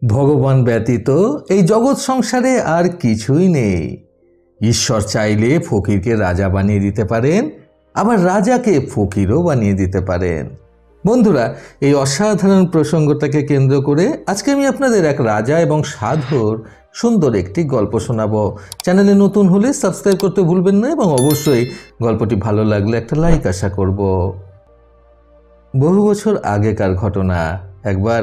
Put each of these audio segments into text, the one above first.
ভগবান ব্যতীত এই জগৎ সংসারে আর কিছুই নেই। ঈশ্বর চাইলে ফকিরকে রাজা বানিয়ে দিতে পারেন, আবার রাজাকে ফকিরও বানিয়ে দিতে পারেন। বন্ধুরা, এই অসাধারণ প্রসঙ্গটাকে কেন্দ্র করে আজকে আমি আপনাদের এক রাজা এবং সাধুর সুন্দর একটি গল্প শোনাবো। চ্যানেলে নতুন হলে সাবস্ক্রাইব করতে ভুলবেন না এবং অবশ্যই গল্পটি ভালো লাগলে একটা লাইক আশা করব। বহু বছর আগেকার ঘটনা। একবার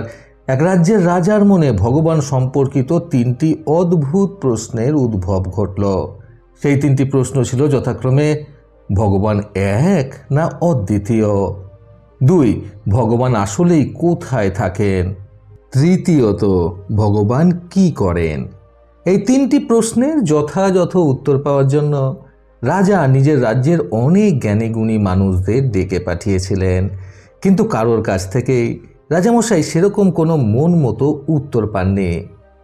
এক রাজ্যের রাজার মনে ভগবান সম্পর্কিত তিনটি অদ্ভুত প্রশ্নের উদ্ভব ঘটল। সেই তিনটি প্রশ্ন ছিল যথাক্রমে: ভগবান এক না অদ্বিতীয়? 2, ভগবান আসলেই কোথায় থাকেন? তৃতীয়ত, ভগবান কি করেন? এই তিনটি প্রশ্নের যথাযথ উত্তর পাওয়ার জন্য রাজা নিজের রাজ্যের অনেক জ্ঞানীগুণী মানুষদের ডেকে পাঠিয়েছিলেন, কিন্তু কারোর কাছ থেকেই রাজামশাই সেরকম কোনো মন মতো উত্তর পাননি।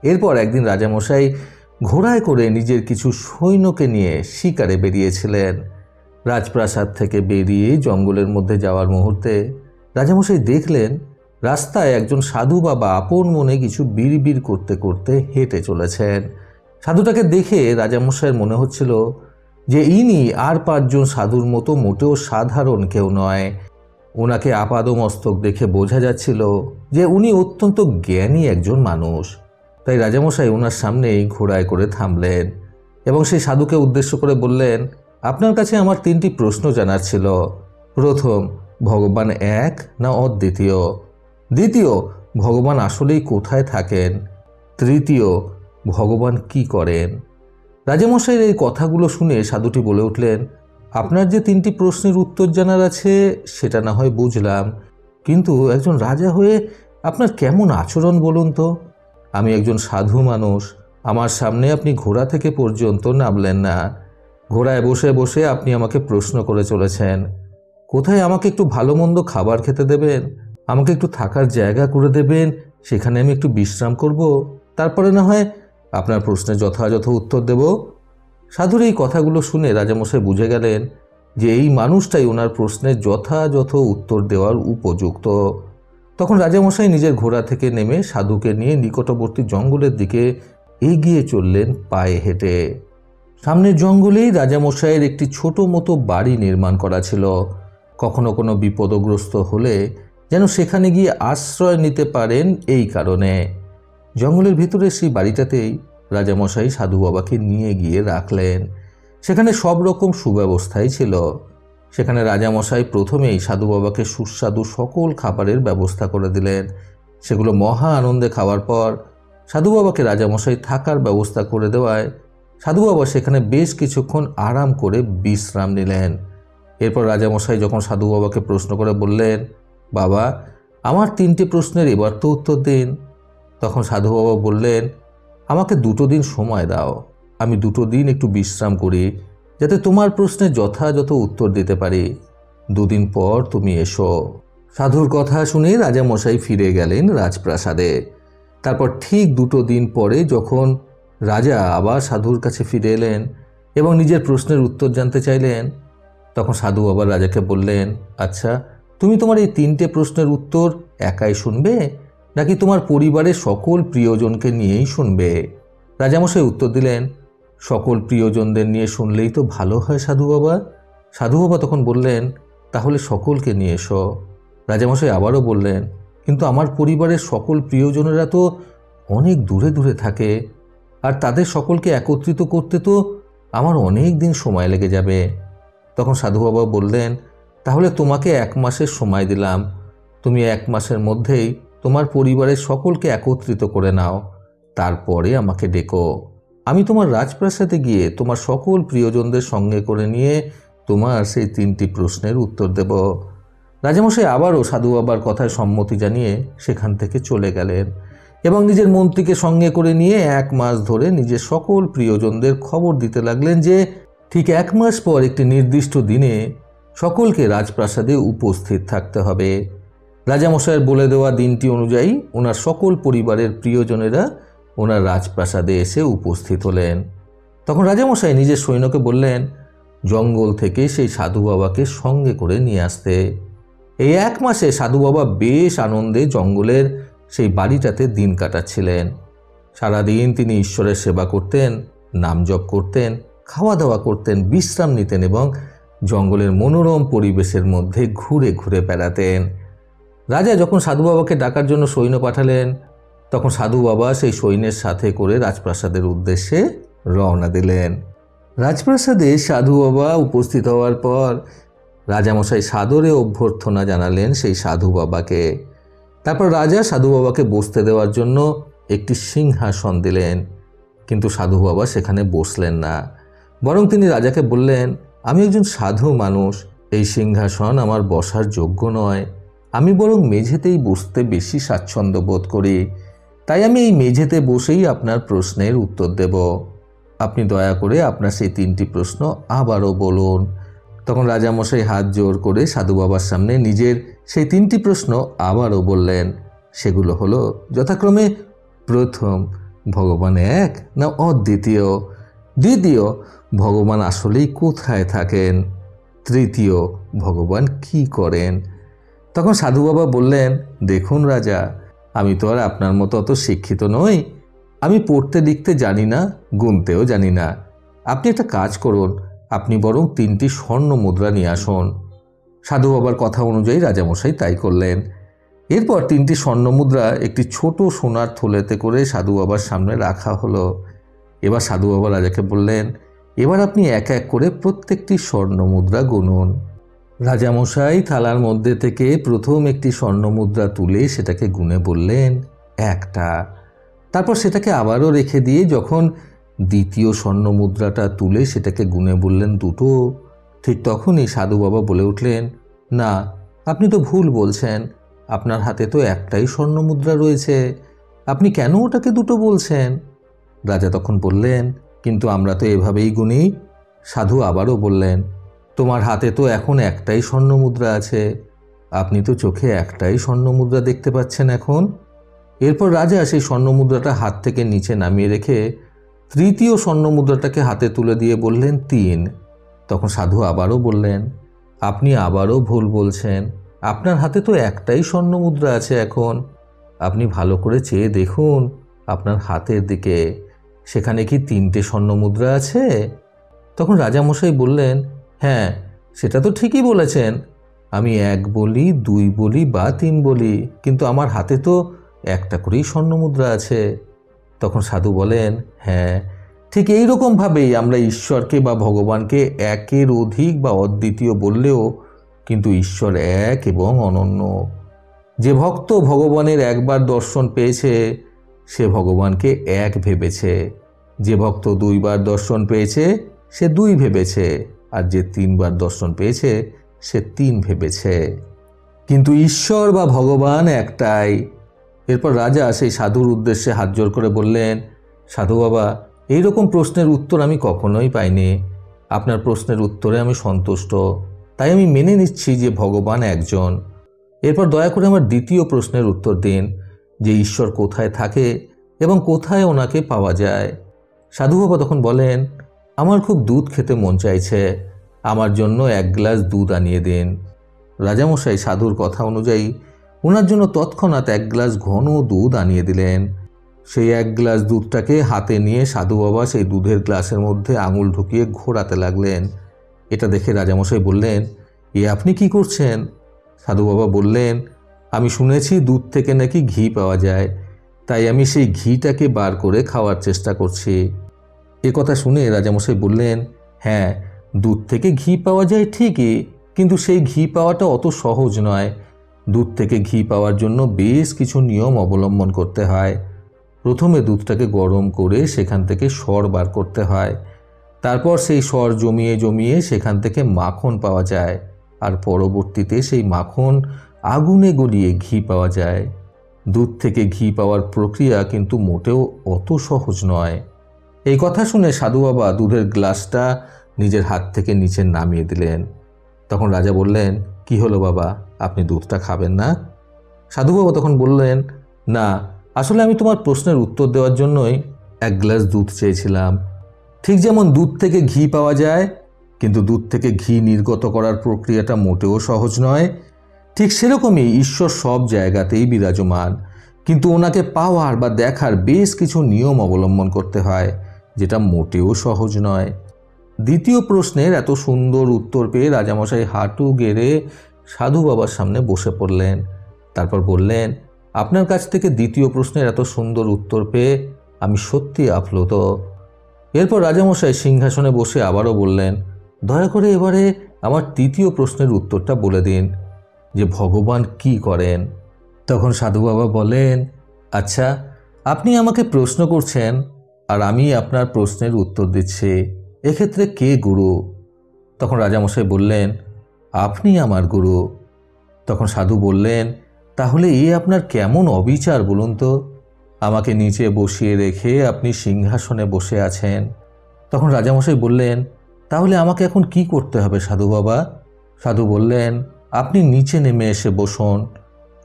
এরপর একদিন রাজামশাই ঘোড়ায় করে নিজের কিছু সৈন্যকে নিয়ে শিকারে বেরিয়েছিলেন। রাজপ্রাসাদ থেকে বেরিয়ে জঙ্গলের মধ্যে যাওয়ার মুহূর্তে রাজামশাই দেখলেন রাস্তায় একজন সাধু বাবা আপন মনে কিছু বিড়বিড় করতে করতে হেঁটে চলেছেন। সাধুটাকে দেখে রাজামশাইয়ের মনে হচ্ছিল যে ইনি আর 5 জন সাধুর মতো মোটেও সাধারণ কেউ নয়। ওনাকে আপাদমস্তক দেখে বোঝা যাচ্ছিল যে উনি অত্যন্ত জ্ঞানী একজন মানুষ। তাই রাজামশাই ওনার সামনেই ঘোড়ায় করে থামলেন এবং সেই সাধুকে উদ্দেশ্য করে বললেন, আপনার কাছে আমার 3টি প্রশ্ন জানার ছিল। প্রথম, ভগবান এক না অদ্বিতীয়? দ্বিতীয়, ভগবান আসলেই কোথায় থাকেন? তৃতীয়, ভগবান কি করেন? রাজামশাইয়ের এই কথাগুলো শুনে সাধুটি বলে উঠলেন, আপনার যে 3টি প্রশ্নের উত্তর জানার আছে সেটা না হয় বুঝলাম, কিন্তু একজন রাজা হয়ে আপনার কেমন আচরণ বলুন তো? আমি একজন সাধু মানুষ, আমার সামনে আপনি ঘোড়া থেকে পর্যন্ত নামলেন না। ঘোড়ায় বসে বসে আপনি আমাকে প্রশ্ন করে চলেছেন। কোথায় আমাকে একটু ভালো মন্দ খাবার খেতে দেবেন, আমাকে একটু থাকার জায়গা করে দেবেন, সেখানে আমি একটু বিশ্রাম করব, তারপরে না হয় আপনার প্রশ্নের যথাযথ উত্তর দেব। সাধুর এই কথাগুলো শুনে রাজামশাই বুঝে গেলেন যে এই মানুষটাই ওনার প্রশ্নের যথাযথ উত্তর দেওয়ার উপযুক্ত। তখন রাজামশাই নিজের ঘোড়া থেকে নেমে সাধুকে নিয়ে নিকটবর্তী জঙ্গলের দিকে এগিয়ে চললেন পায়ে হেঁটে। সামনের জঙ্গলেই রাজামশাইয়ের একটি ছোট মতো বাড়ি নির্মাণ করা ছিল। কখনো কোনো বিপদগ্রস্ত হলে যেন সেখানে গিয়ে আশ্রয় নিতে পারেন এই কারণে। জঙ্গলের ভিতরে সেই বাড়িটাতেই রাজামশাই সাধু বাবাকে নিয়ে গিয়ে রাখলেন। সেখানে সব রকম সুব্যবস্থাই ছিল। সেখানে রাজামশাই প্রথমেই সাধু বাবাকে সুস্বাদু সকল খাবারের ব্যবস্থা করে দিলেন। সেগুলো মহা আনন্দে খাওয়ার পর সাধু বাবাকে রাজামশাই থাকার ব্যবস্থা করে দেওয়ায় সাধু বাবা সেখানে বেশ কিছুক্ষণ আরাম করে বিশ্রাম নিলেন। এরপর রাজামশাই যখন সাধু বাবাকে প্রশ্ন করে বললেন, বাবা, আমার 3টি প্রশ্নের এবার তো উত্তর দিন। তখন সাধু বাবা বললেন, আমাকে 2 দিন সময় দাও, আমি 2 দিন একটু বিশ্রাম করি যাতে তোমার প্রশ্নের যথাযথ উত্তর দিতে পারি। 2 দিন পর তুমি এসো। সাধুর কথা শুনে রাজামশাই ফিরে গেলেন রাজপ্রাসাদে। তারপর ঠিক 2 দিন পরে যখন রাজা আবার সাধুর কাছে ফিরে এলেন এবং নিজের প্রশ্নের উত্তর জানতে চাইলেন, তখন সাধু আবার রাজাকে বললেন, আচ্ছা, তুমি তোমার এই 3টে প্রশ্নের উত্তর একাই শুনবে নাকি তোমার পরিবারের সকল প্রিয়জনকে নিয়েই শুনবে? রাজামশাই উত্তর দিলেন, সকল প্রিয়জনদের নিয়ে শুনলেই তো ভালো হয় সাধু বাবা। সাধু বাবা তখন বললেন, তাহলে সকলকে নিয়ে এসো। রাজামশাই আবারও বললেন, কিন্তু আমার পরিবারের সকল প্রিয়জনেরা তো অনেক দূরে দূরে থাকে, আর তাদের সকলকে একত্রিত করতে তো আমার অনেক দিন সময় লেগে যাবে। তখন সাধু বাবা বললেন, তাহলে তোমাকে 1 মাসের সময় দিলাম। তুমি 1 মাসের মধ্যেই তোমার পরিবারের সকলকে একত্রিত করে নাও, তারপরে আমাকে ডেকো। আমি তোমার রাজপ্রাসাদে গিয়ে তোমার সকল প্রিয়জনদের সঙ্গে করে নিয়ে তোমার সেই 3টি প্রশ্নের উত্তর দেব। রাজামশাই আবারও সাধু বাবার কথায় সম্মতি জানিয়ে সেখান থেকে চলে গেলেন এবং নিজের মন্ত্রীকে সঙ্গে করে নিয়ে 1 মাস ধরে নিজের সকল প্রিয়জনদের খবর দিতে লাগলেন যে ঠিক 1 মাস পর একটি নির্দিষ্ট দিনে সকলকে রাজপ্রাসাদে উপস্থিত থাকতে হবে। রাজামশাইয়ের বলে দেওয়া দিনটি অনুযায়ী ওনার সকল পরিবারের প্রিয়জনেরা ওনার রাজপ্রাসাদে এসে উপস্থিত হলেন। তখন রাজামশাই নিজের সৈন্যকে বললেন, জঙ্গল থেকে সেই সাধু বাবাকে সঙ্গে করে নিয়ে আসতে। এই 1 মাসে সাধু বাবা বেশ আনন্দে জঙ্গলের সেই বাড়িটাতে দিন কাটাচ্ছিলেন। সারাদিন তিনি ঈশ্বরের সেবা করতেন, নাম জপ করতেন, খাওয়া দাওয়া করতেন, বিশ্রাম নিতেন এবং জঙ্গলের মনোরম পরিবেশের মধ্যে ঘুরে ঘুরে বেড়াতেন। রাজা যখন সাধু বাবাকে ডাকার জন্য সৈন্য পাঠালেন, তখন সাধু বাবা সেই সৈন্যের সাথে করে রাজপ্রাসাদের উদ্দেশ্যে রওনা দিলেন। রাজপ্রাসাদে সাধু বাবা উপস্থিত হওয়ার পর রাজামশাই সাদরে অভ্যর্থনা জানালেন সেই সাধু বাবাকে। তারপর রাজা সাধু বাবাকে বসতে দেওয়ার জন্য একটি সিংহাসন দিলেন, কিন্তু সাধু বাবা সেখানে বসলেন না। বরং তিনি রাজাকে বললেন, আমি একজন সাধু মানুষ, এই সিংহাসন আমার বসার যোগ্য নয়। আমি বরং মেঝেতেই বসতে বেশি স্বাচ্ছন্দ্য বোধ করি, তাই আমি এই মেঝেতে বসেই আপনার প্রশ্নের উত্তর দেব। আপনি দয়া করে আপনার সেই 3টি প্রশ্ন আবারও বলুন। তখন রাজামশাই হাত জোর করে সাধু বাবার সামনে নিজের সেই 3টি প্রশ্ন আবারও বললেন। সেগুলো হলো যথাক্রমে, প্রথম, ভগবান এক না অদ্বিতীয়? দ্বিতীয়, ভগবান আসলেই কোথায় থাকেন? তৃতীয়, ভগবান কি করেন? তখন সাধু বাবা বললেন, দেখুন রাজা, আমি তো আর আপনার মতো অত শিক্ষিত নই। আমি পড়তে লিখতে জানি না, গুনতেও জানি না। আপনি একটা কাজ করুন, আপনি বরং 3টি স্বর্ণ মুদ্রা নিয়ে আসুন। সাধু বাবার কথা অনুযায়ী রাজামশাই তাই করলেন। এরপর 3টি স্বর্ণ মুদ্রা একটি ছোট সোনার থলেতে করে সাধু বাবার সামনে রাখা হলো। এবার সাধু বাবা রাজাকে বললেন, এবার আপনি এক এক করে প্রত্যেকটি স্বর্ণ মুদ্রা গুনুন। রাজামশাই থালার মধ্যে থেকে প্রথম একটি স্বর্ণ মুদ্রা তুলে সেটাকে গুনে বললেন, 1টা। তারপর সেটাকে আবারও রেখে দিয়ে যখন দ্বিতীয় স্বর্ণ মুদ্রাটা তুলে সেটাকে গুনে বললেন, 2টো। ঠিক তখনই সাধু বাবা বলে উঠলেন, না, আপনি তো ভুল বলছেন। আপনার হাতে তো একটাই স্বর্ণ মুদ্রা রয়েছে, আপনি কেন ওটাকে 2টো বলছেন? রাজা তখন বললেন, কিন্তু আমরা তো এভাবেই গুনি। সাধু আবারও বললেন, তোমার হাতে তো এখন একটাই স্বর্ণ মুদ্রা আছে, আপনি তো চোখে একটাই স্বর্ণ মুদ্রা দেখতে পাচ্ছেন এখন। এরপর রাজা সেই স্বর্ণ মুদ্রাটা হাত থেকে নিচে নামিয়ে রেখে তৃতীয় স্বর্ণ মুদ্রাটাকে হাতে তুলে দিয়ে বললেন, 3। তখন সাধু আবারও বললেন, আপনি আবারও ভুল বলছেন। আপনার হাতে তো একটাই স্বর্ণ মুদ্রা আছে এখন, আপনি ভালো করে চেয়ে দেখুন আপনার হাতের দিকে, সেখানে কি 3টে স্বর্ণ মুদ্রা আছে? তখন রাজামশাই বললেন, হ্যাঁ, সেটা তো ঠিকই বলেছেন। আমি 1 বলি, 2 বলি বা 3 বলি, কিন্তু আমার হাতে তো একটা করেই স্বর্ণ মুদ্রা আছে। তখন সাধু বলেন, হ্যাঁ, ঠিক এই রকমভাবেই আমরা ঈশ্বরকে বা ভগবানকে একের অধিক বা অদ্বিতীয় বললেও কিন্তু ঈশ্বর এক এবং অনন্য। যে ভক্ত ভগবানের একবার দর্শন পেয়েছে সে ভগবানকে এক ভেবেছে, যে ভক্ত 2বার দর্শন পেয়েছে সে 2 ভেবেছে, আর যে 3বার দর্শন পেয়েছে সে 3 ভেবেছে, কিন্তু ঈশ্বর বা ভগবান একটাই। এরপর রাজা সেই সাধুর উদ্দেশ্যে হাত জোর করে বললেন, সাধু বাবা, এইরকম প্রশ্নের উত্তর আমি কখনোই পাইনি। আপনার প্রশ্নের উত্তরে আমি সন্তুষ্ট, তাই আমি মেনে নিচ্ছি যে ভগবান একজন। এরপর দয়া করে আমার দ্বিতীয় প্রশ্নের উত্তর দিন, যে ঈশ্বর কোথায় থাকে এবং কোথায় ওনাকে পাওয়া যায়? সাধু বাবা তখন বলেন, আমার খুব দুধ খেতে মন চাইছে, আমার জন্য 1 গ্লাস দুধ আনিয়ে দিন। রাজামশাই সাধুর কথা অনুযায়ী ওনার জন্য তৎক্ষণাৎ 1 গ্লাস ঘন দুধ আনিয়ে দিলেন। সেই 1 গ্লাস দুধটাকে হাতে নিয়ে সাধু বাবা সেই দুধের গ্লাসের মধ্যে আঙুল ঢুকিয়ে ঘোরাতে লাগলেন। এটা দেখে রাজামশাই বললেন, এ আপনি কি করছেন? সাধু বাবা বললেন, আমি শুনেছি দুধ থেকে নাকি ঘি পাওয়া যায়, তাই আমি সেই ঘিটাকে বার করে খাওয়ার চেষ্টা করছি। এ কথা শুনে রাজামশাই বললেন, হ্যাঁ, দুধ থেকে ঘি পাওয়া যায় ঠিকই, কিন্তু সেই ঘি পাওয়াটা অত সহজ নয়। দুধ থেকে ঘি পাওয়ার জন্য বেশ কিছু নিয়ম অবলম্বন করতে হয়। প্রথমে দুধটাকে গরম করে সেখান থেকে সর বার করতে হয়, তারপর সেই সর জমিয়ে জমিয়ে সেখান থেকে মাখন পাওয়া যায়, আর পরবর্তীতে সেই মাখন আগুনে গলিয়ে ঘি পাওয়া যায়। দুধ থেকে ঘি পাওয়ার প্রক্রিয়া কিন্তু মোটেও অত সহজ নয়। এই কথা শুনে সাধু বাবা দুধের গ্লাসটা নিজের হাত থেকে নিচে নামিয়ে দিলেন। তখন রাজা বললেন, কি হলো বাবা, আপনি দুধটা খাবেন না? সাধু বাবা তখন বললেন, না, আসলে আমি তোমার প্রশ্নের উত্তর দেওয়ার জন্যই 1 গ্লাস দুধ চেয়েছিলাম। ঠিক যেমন দুধ থেকে ঘি পাওয়া যায়, কিন্তু দুধ থেকে ঘি নির্গত করার প্রক্রিয়াটা মোটেও সহজ নয়, ঠিক সেরকমই ঈশ্বর সব জায়গাতেই বিরাজমান, কিন্তু ওনাকে পাওয়ার বা দেখার বেশ কিছু নিয়ম অবলম্বন করতে হয়, যেটা মোটেও সহজ নয়। দ্বিতীয় প্রশ্নের এত সুন্দর উত্তর পেয়ে রাজামশাই হাঁটু গেড়ে সাধু বাবার সামনে বসে পড়লেন। তারপর বললেন, আপনার কাছ থেকে দ্বিতীয় প্রশ্নের এত সুন্দর উত্তর পেয়ে আমি সত্যি আপ্লুত। এরপর রাজামশাই সিংহাসনে বসে আবারও বললেন, দয়া করে এবারে আমার তৃতীয় প্রশ্নের উত্তরটা বলে দিন, যে ভগবান কি করেন। তখন সাধু বাবা বলেন, আচ্ছা, আপনি আমাকে প্রশ্ন করছেন আর আমি আপনার প্রশ্নের উত্তর দিচ্ছি, এক্ষেত্রে কে গুরু? তখন রাজামশাই বললেন, আপনি আমার গুরু। তখন সাধু বললেন, তাহলে এ আপনার কেমন অবিচার বলুন তো? আমাকে নিচে বসিয়ে রেখে আপনি সিংহাসনে বসে আছেন। তখন রাজামশাই বললেন, তাহলে আমাকে এখন কি করতে হবে সাধু বাবা? সাধু বললেন, আপনি নিচে নেমে এসে বসুন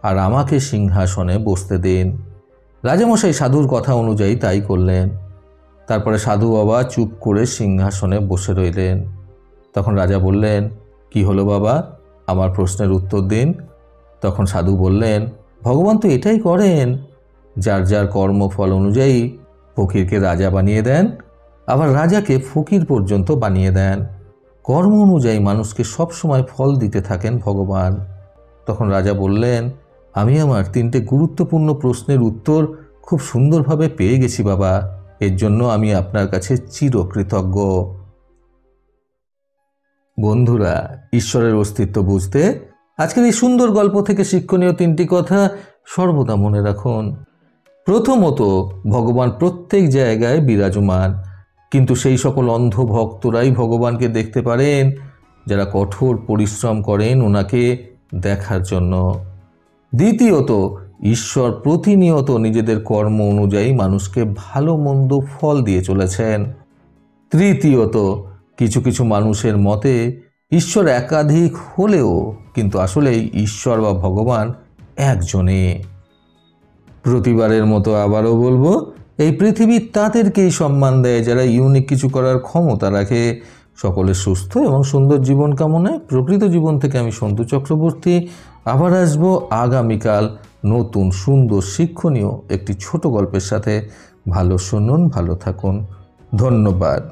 আর আমাকে সিংহাসনে বসতে দিন। রাজামশাই সাধুর কথা অনুযায়ী তাই করলেন। তারপরে সাধু বাবা চুপ করে সিংহাসনে বসে রইলেন। তখন রাজা বললেন, কি হলো বাবা, আমার প্রশ্নের উত্তর দিন। তখন সাধু বললেন, ভগবান তো এটাই করেন, যার যার কর্মফল অনুযায়ী ফকিরকে রাজা বানিয়ে দেন, আবার রাজাকে ফকির পর্যন্ত বানিয়ে দেন। কর্ম অনুযায়ী মানুষকে সবসময় ফল দিতে থাকেন ভগবান। তখন রাজা বললেন, আমি আমার 3টে গুরুত্বপূর্ণ প্রশ্নের উত্তর খুব সুন্দরভাবে পেয়ে গেছি বাবা, এর জন্য আমি আপনার কাছে চিরকৃতজ্ঞ। বন্ধুরা, ঈশ্বরের অস্তিত্ব বুঝতে আজকের এই সুন্দর গল্প থেকে শিক্ষণীয় 3টি কথা সর্বদা মনে রাখুন। প্রথমত, ভগবান প্রত্যেক জায়গায় বিরাজমান, কিন্তু সেই সকল অন্ধ ভক্তরাই ভগবানকে দেখতে পারেন যারা কঠোর পরিশ্রম করেন ওনাকে দেখার জন্য। দ্বিতীয়ত, ঈশ্বর প্রতিনিয়ত নিজেদের কর্ম অনুযায়ী মানুষকে ভালো মন্দ ফল দিয়ে চলেছেন। তৃতীয়ত, কিছু কিছু মানুষের মতে ঈশ্বর একাধিক হলেও কিন্তু আসলে ঈশ্বর বা ভগবান একজনই। প্রতিবারের মতো আবারও বলবো, এই পৃথিবী তাদেরকেই সম্মান দেয় যারা ইউনিক কিছু করার ক্ষমতা রাখে। সকলের সুস্থ এবং সুন্দর জীবন কামনায় প্রকৃত জীবন থেকে আমি সন্তু চক্রবর্তী আবার আসবো আগামীকাল নতুন সুন্দর শিক্ষণীয় একটি ছোট গল্পের সাথে। ভালো শুনুন, ভালো থাকুন, ধন্যবাদ।